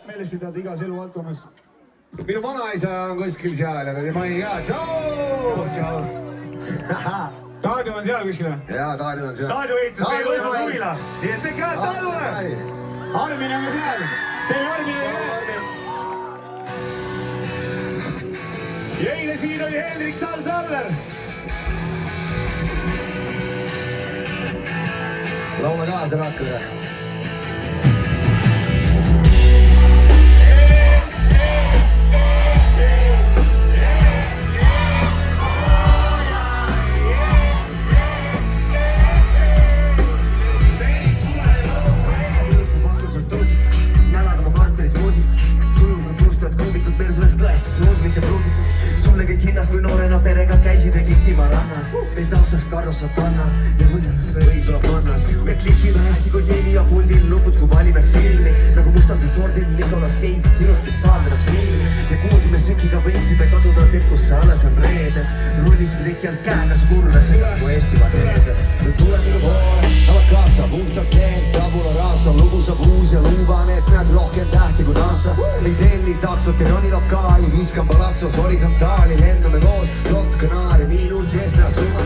meeles pidada igas eluvaldkonnas. Minu vanaisa on kuskil seal ja ta mai ka. Tšau! Tšau! Taadio on seal kuskil? Jaa, Taadio on seal. Taadio ehitas meil võisas huvila. Nii et tehke hääl Taadiole! Armin on ka seal. Teie Armin on ka. Ja eile siin oli Hendrik Sall-Saller. Laula kaasa Rakvere. Sulle kõik hinnas, kui noorena perega käisid Egiptimaa rannas. Meil taustaks karrossad panna ja võisla pannas. Me klikime hästi kui Deni ja puldil lupud, kui valime filmi. Nagu Mustang Fordil Nicolas Cage sinutis saaldanud silmi. Ja kuulime sekiga võiksime kaduda tekkusse, alles on reede. Rullisime tekjal käega su kurvesse, kui Eestimaa teede. Nüüd tule minu poole, avad kaasa, puhtalt keelt, tabula rasa. Lugu saab uus ja luban, et näed rohkem tähti kui NASA. Ei telli taksot ja roni lokaali, viskan palaksos horisontaali. Lendame koos, Rotkanaari, minu Cessna summa.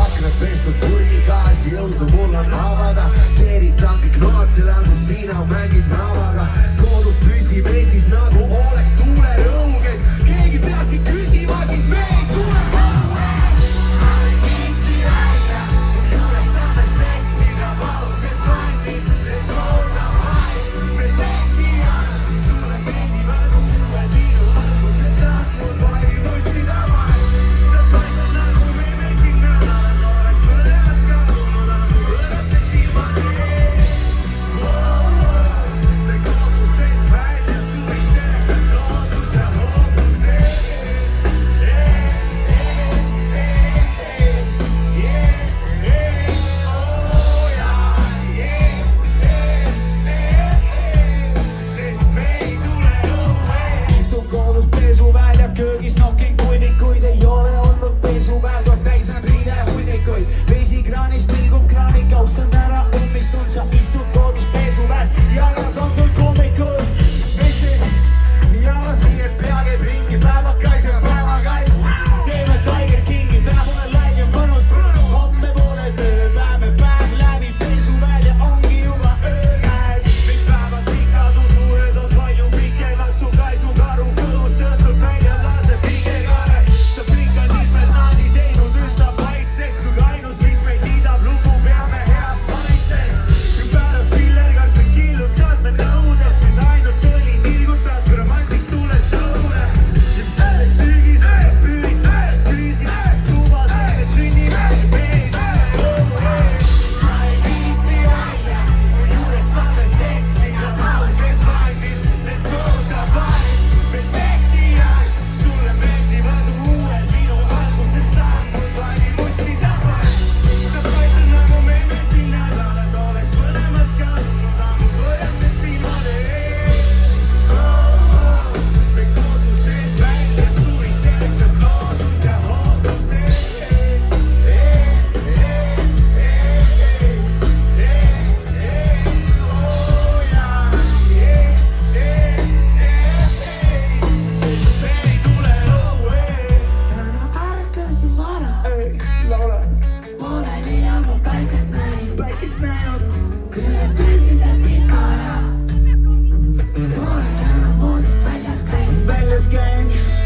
Aknad pestud purgigaasi, jõudu mul on avada. Teeritan kõik noad, seda on kus sina mängid navaga. Koodus püsib eesis nagu oleks tuulerõuged. Keegi peakski küsima, siis me ei tule.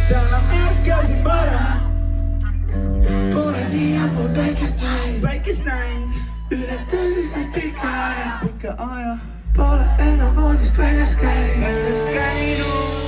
Täna ärkasin vara. Pole nii ammu päikest näinud. Üle tõsiselt pika aja. Pole enam voodist väljas käinud.